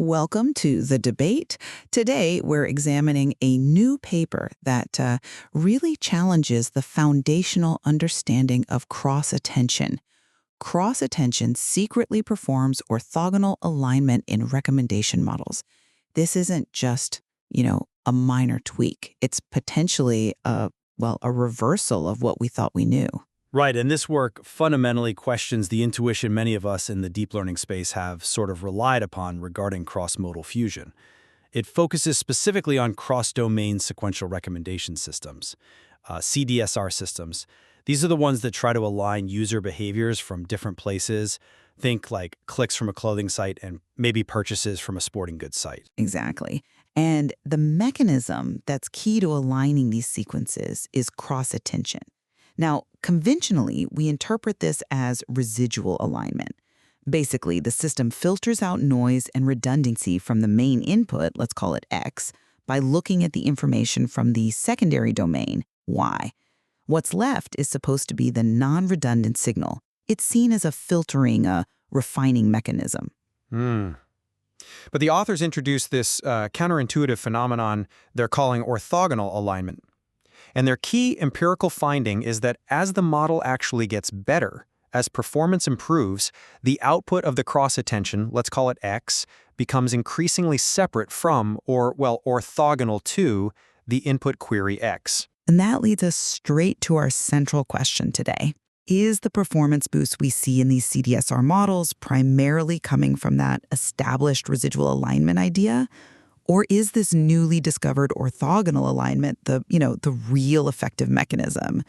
Welcome to the debate. Today, we're examining a new paper that really challenges the foundational understanding of cross-attention. Cross-attention secretly performs orthogonal alignment in recommendation models. This isn't just, a minor tweak. It's potentially a reversal of what we thought we knew. Right, and this work fundamentally questions the intuition many of us in the deep learning space have sort of relied upon regarding cross-modal fusion. It focuses specifically on cross-domain sequential recommendation systems, CDSR systems. These are the ones that try to align user behaviors from different places. Think like clicks from a clothing site and maybe purchases from a sporting goods site. Exactly. And the mechanism that's key to aligning these sequences is cross-attention. Now, conventionally, we interpret this as residual alignment. Basically, the system filters out noise and redundancy from the main input, let's call it X, by looking at the information from the secondary domain, Y. What's left is supposed to be the non-redundant signal. It's seen as a filtering, a refining mechanism. But the authors introduced this counterintuitive phenomenon they're calling orthogonal alignment. And their key empirical finding is that as the model actually gets better, as performance improves, the output of the cross-attention, let's call it X, becomes increasingly separate from, or orthogonal to, the input query X. And that leads us straight to our central question today. Is the performance boost we see in these CDSR models primarily coming from that established residual alignment idea? Or is this newly discovered orthogonal alignment the real effective mechanism?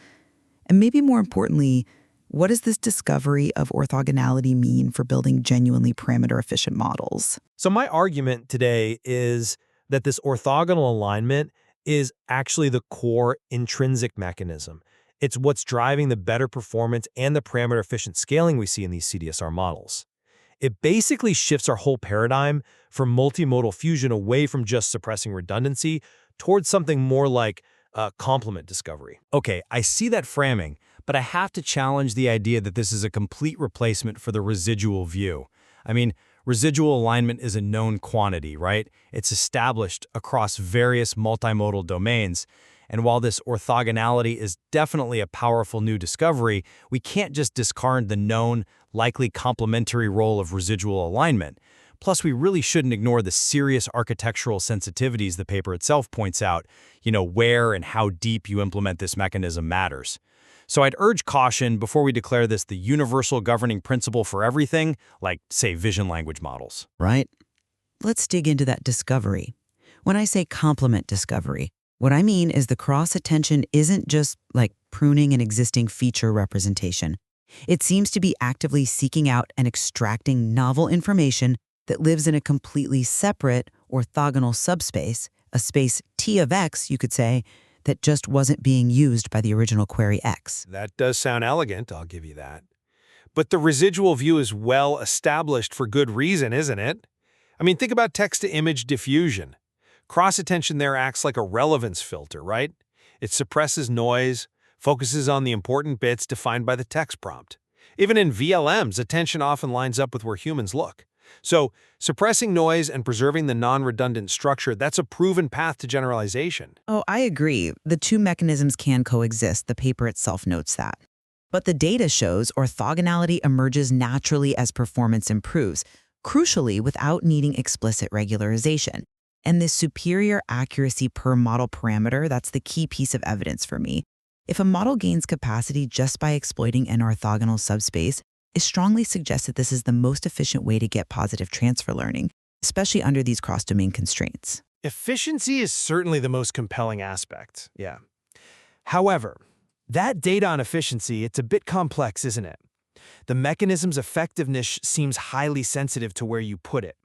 And maybe more importantly, what does this discovery of orthogonality mean for building genuinely parameter-efficient models? So my argument today is that this orthogonal alignment is actually the core intrinsic mechanism. It's what's driving the better performance and the parameter-efficient scaling we see in these CDSR models. It basically shifts our whole paradigm from multimodal fusion away from just suppressing redundancy towards something more like complement discovery. Okay, I see that framing, but I have to challenge the idea that this is a complete replacement for the residual view. I mean, residual alignment is a known quantity, right? It's established across various multimodal domains. And while this orthogonality is definitely a powerful new discovery, we can't just discard the known, likely complementary role of residual alignment. Plus, we really shouldn't ignore the serious architectural sensitivities the paper itself points out. Where and how deep you implement this mechanism matters. So I'd urge caution before we declare this the universal governing principle for everything, like, say, vision language models. Right. Let's dig into that discovery. When I say complement discovery, what I mean is the cross-attention isn't just like pruning an existing feature representation. It seems to be actively seeking out and extracting novel information that lives in a completely separate orthogonal subspace, a space T of X, you could say, that just wasn't being used by the original query X. That does sound elegant, I'll give you that. But the residual view is well established for good reason, isn't it? I mean, think about text-to-image diffusion. Cross-attention there acts like a relevance filter, right? It suppresses noise, focuses on the important bits defined by the text prompt. Even in VLMs, attention often lines up with where humans look. So, suppressing noise and preserving the non-redundant structure, that's a proven path to generalization. Oh, I agree. The two mechanisms can coexist. The paper itself notes that. But the data shows orthogonality emerges naturally as performance improves, crucially without needing explicit regularization. And this superior accuracy per model parameter, that's the key piece of evidence for me. If a model gains capacity just by exploiting an orthogonal subspace, it strongly suggests that this is the most efficient way to get positive transfer learning, especially under these cross-domain constraints. Efficiency is certainly the most compelling aspect, yeah. However, that data on efficiency, it's a bit complex, isn't it? The mechanism's effectiveness seems highly sensitive to where you put it.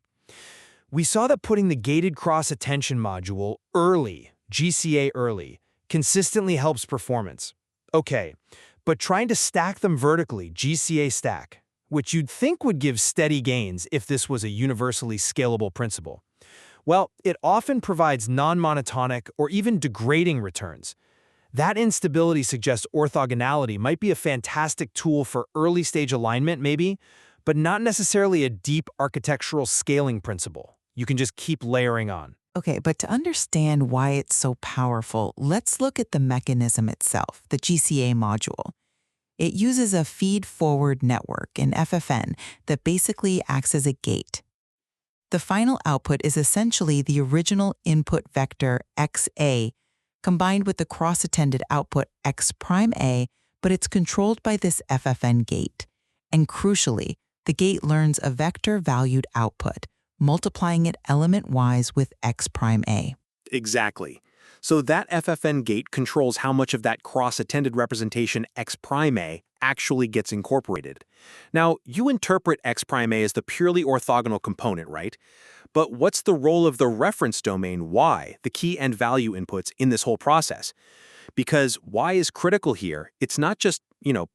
We saw that putting the gated cross-attention module early, GCA early, consistently helps performance. Okay, but trying to stack them vertically, GCA stack, which you'd think would give steady gains if this was a universally scalable principle. Well, it often provides non-monotonic or even degrading returns. That instability suggests orthogonality might be a fantastic tool for early-stage alignment, maybe, but not necessarily a deep architectural scaling principle. You can just keep layering on. Okay, but to understand why it's so powerful, let's look at the mechanism itself, the GCA module. It uses a feed-forward network, an FFN, that basically acts as a gate. The final output is essentially the original input vector XA combined with the cross-attended output X'A, but it's controlled by this FFN gate. And crucially, the gate learns a vector-valued output, multiplying it element-wise with X'A. Exactly. So that FFN gate controls how much of that cross-attended representation X'A actually gets incorporated. Now, you interpret X'A as the purely orthogonal component, right? But what's the role of the reference domain Y, the key and value inputs, in this whole process? Because Y is critical here. It's not just,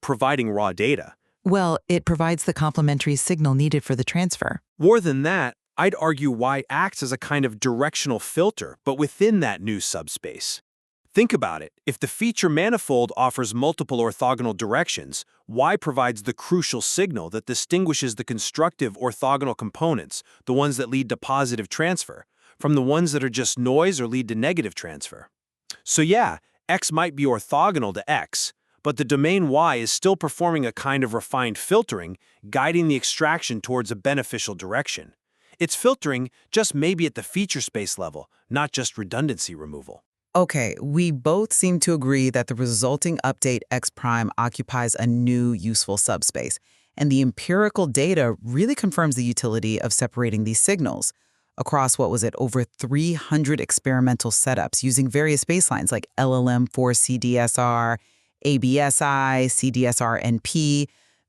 providing raw data. Well, it provides the complementary signal needed for the transfer. More than that, I'd argue Y acts as a kind of directional filter, but within that new subspace. Think about it. If the feature manifold offers multiple orthogonal directions, Y provides the crucial signal that distinguishes the constructive orthogonal components, the ones that lead to positive transfer, from the ones that are just noise or lead to negative transfer. So yeah, X might be orthogonal to X, but the domain Y is still performing a kind of refined filtering, guiding the extraction towards a beneficial direction. It's filtering just maybe at the feature space level, not just redundancy removal. Okay, we both seem to agree that the resulting update X prime occupies a new useful subspace, and the empirical data really confirms the utility of separating these signals across, over 300 experimental setups using various baselines like LLM for CDSR, ABSI, CDSR-NP.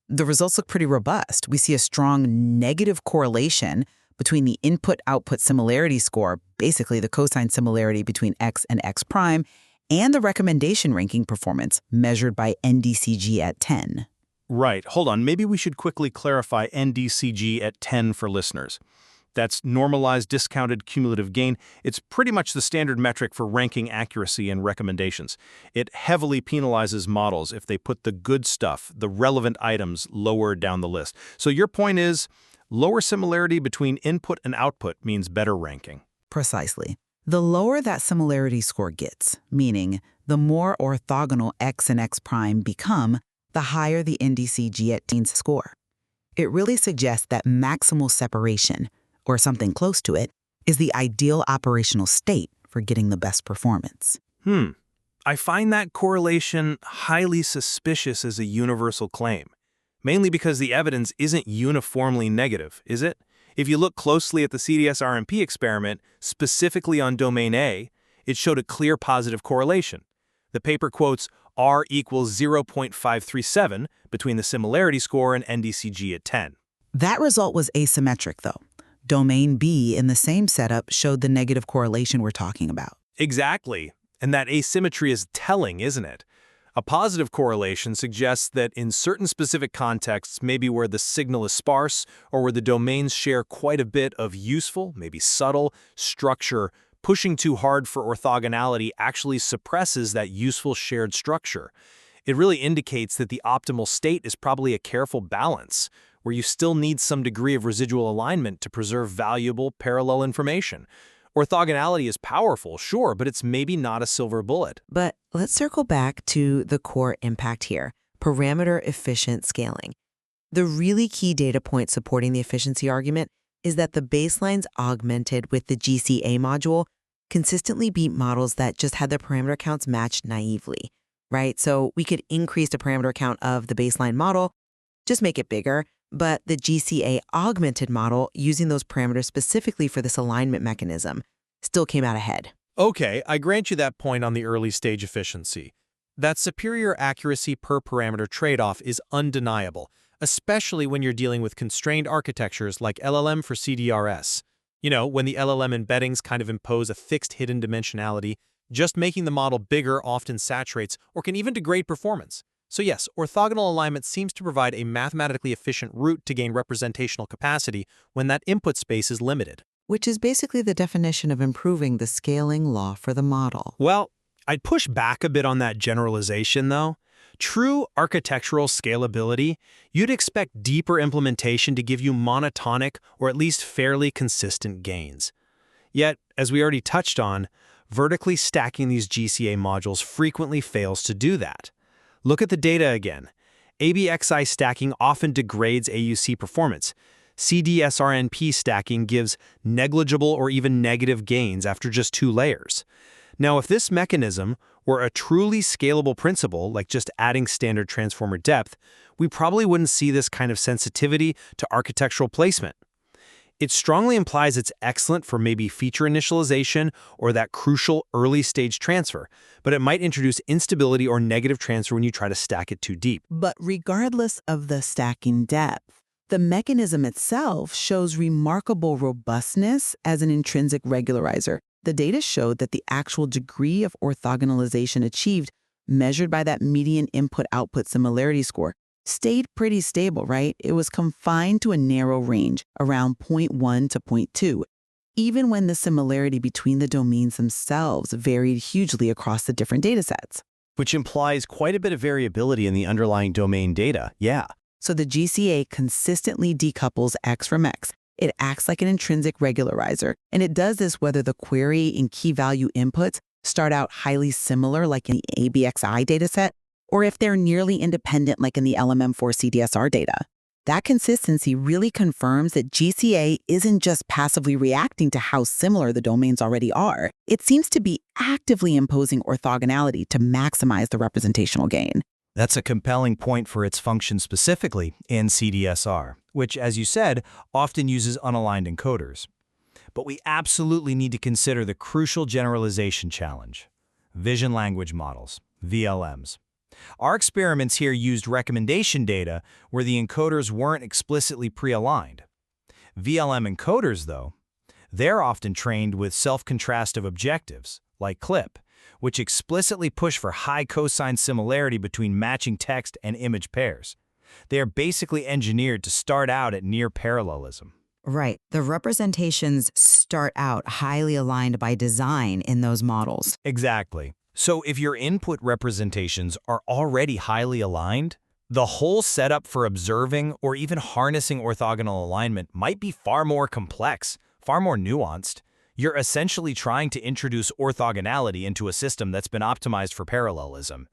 The results look pretty robust. We see a strong negative correlation between the input-output similarity score, basically the cosine similarity between X and X prime, and the recommendation ranking performance measured by NDCG at 10. Right. Hold on. Maybe we should quickly clarify NDCG at 10 for listeners. That's normalized discounted cumulative gain. It's pretty much the standard metric for ranking accuracy and recommendations. It heavily penalizes models if they put the good stuff, the relevant items, lower down the list. So your point is, lower similarity between input and output means better ranking. Precisely. The lower that similarity score gets, meaning the more orthogonal X and X prime become, the higher the NDCG at 10 score. It really suggests that maximal separation, or something close to it, is the ideal operational state for getting the best performance. I find that correlation highly suspicious as a universal claim, mainly because the evidence isn't uniformly negative, is it? If you look closely at the CDSR-NP experiment, specifically on domain A, it showed a clear positive correlation. The paper quotes R equals 0.537 between the similarity score and NDCG at 10. That result was asymmetric, though. Domain B in the same setup showed the negative correlation we're talking about. Exactly. And that asymmetry is telling, isn't it? A positive correlation suggests that in certain specific contexts, maybe where the signal is sparse or where the domains share quite a bit of useful, maybe subtle, structure, pushing too hard for orthogonality actually suppresses that useful shared structure. It really indicates that the optimal state is probably a careful balance, where you still need some degree of residual alignment to preserve valuable parallel information. Orthogonality is powerful, sure, but it's maybe not a silver bullet. But let's circle back to the core impact here, parameter-efficient scaling. The really key data point supporting the efficiency argument is that the baselines augmented with the GCA module consistently beat models that just had their parameter counts matched naively, right? So we could increase the parameter count of the baseline model, just make it bigger, but the GCA augmented model, using those parameters specifically for this alignment mechanism, still came out ahead. Okay, I grant you that point on the early stage efficiency. That superior accuracy per parameter trade-off is undeniable, especially when you're dealing with constrained architectures like LLM for CDRS. When the LLM embeddings kind of impose a fixed hidden dimensionality, just making the model bigger often saturates or can even degrade performance. So yes, orthogonal alignment seems to provide a mathematically efficient route to gain representational capacity when that input space is limited. Which is basically the definition of improving the scaling law for the model. Well, I'd push back a bit on that generalization, though. true architectural scalability, you'd expect deeper implementation to give you monotonic or at least fairly consistent gains. Yet, as we already touched on, vertically stacking these GCA modules frequently fails to do that. Look at the data again. ABXI stacking often degrades AUC performance. CDSR-NP stacking gives negligible or even negative gains after just 2 layers. Now, if this mechanism were a truly scalable principle, like just adding standard transformer depth, we probably wouldn't see this kind of sensitivity to architectural placement. It strongly implies it's excellent for maybe feature initialization or that crucial early-stage transfer, but it might introduce instability or negative transfer when you try to stack it too deep. But regardless of the stacking depth, the mechanism itself shows remarkable robustness as an intrinsic regularizer. The data showed that the actual degree of orthogonalization achieved, measured by that median input-output similarity score, stayed pretty stable, right? It was confined to a narrow range, around 0.1 to 0.2, even when the similarity between the domains themselves varied hugely across the different datasets. Which implies quite a bit of variability in the underlying domain data, yeah. So the GCA consistently decouples X from X. It acts like an intrinsic regularizer, and it does this whether the query and key value inputs start out highly similar like in the ABXI dataset, or if they're nearly independent like in the LMM4 CDSR data. That consistency really confirms that GCA isn't just passively reacting to how similar the domains already are. It seems to be actively imposing orthogonality to maximize the representational gain. That's a compelling point for its function specifically in CDSR, which, as you said, often uses unaligned encoders. But we absolutely need to consider the crucial generalization challenge: vision language models, VLMs. Our experiments here used recommendation data where the encoders weren't explicitly pre-aligned. VLM encoders, though, they're often trained with self-contrastive objectives, like CLIP, which explicitly push for high cosine similarity between matching text and image pairs. They are basically engineered to start out at near parallelism. Right. The representations start out highly aligned by design in those models. Exactly. So if your input representations are already highly aligned, the whole setup for observing or even harnessing orthogonal alignment might be far more complex, far more nuanced. You're essentially trying to introduce orthogonality into a system that's been optimized for parallelism.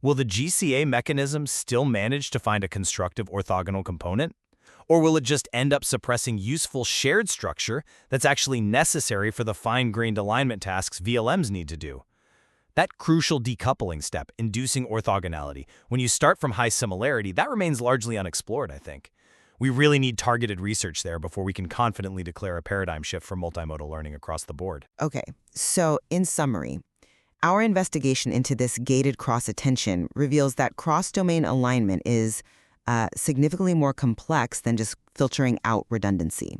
Will the GCA mechanism still manage to find a constructive orthogonal component? Or will it just end up suppressing useful shared structure that's actually necessary for the fine-grained alignment tasks VLMs need to do? That crucial decoupling step, inducing orthogonality, when you start from high similarity, that remains largely unexplored, I think. We really need targeted research there before we can confidently declare a paradigm shift for multimodal learning across the board. Okay, so in summary, our investigation into this gated cross-attention reveals that cross-domain alignment is significantly more complex than just filtering out redundancy.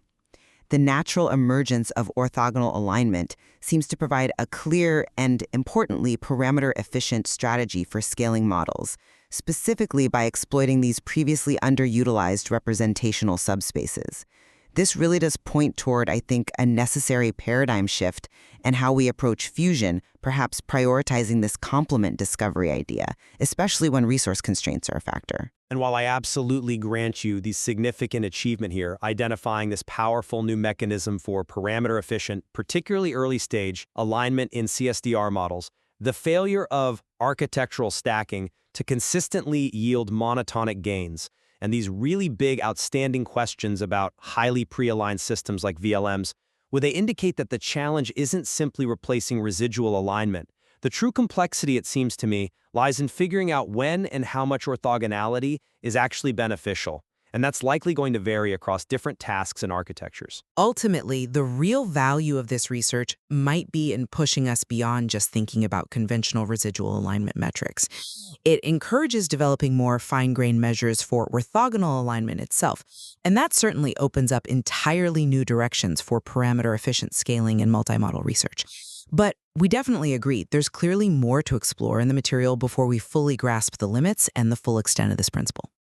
The natural emergence of orthogonal alignment seems to provide a clear and, importantly, parameter-efficient strategy for scaling models, specifically by exploiting these previously underutilized representational subspaces. This really does point toward, I think, a necessary paradigm shift in how we approach fusion, perhaps prioritizing this complement discovery idea, especially when resource constraints are a factor. And while I absolutely grant you the significant achievement here, identifying this powerful new mechanism for parameter-efficient, particularly early-stage, alignment in CSDR models, the failure of architectural stacking to consistently yield monotonic gains, and these really big, outstanding questions about highly pre-aligned systems like VLMs, would they indicate that the challenge isn't simply replacing residual alignment? The true complexity, it seems to me, lies in figuring out when and how much orthogonality is actually beneficial, and that's likely going to vary across different tasks and architectures. Ultimately, the real value of this research might be in pushing us beyond just thinking about conventional residual alignment metrics. It encourages developing more fine-grained measures for orthogonal alignment itself, and that certainly opens up entirely new directions for parameter-efficient scaling and multimodal research. But we definitely agree there's clearly more to explore in the material before we fully grasp the limits and the full extent of this principle.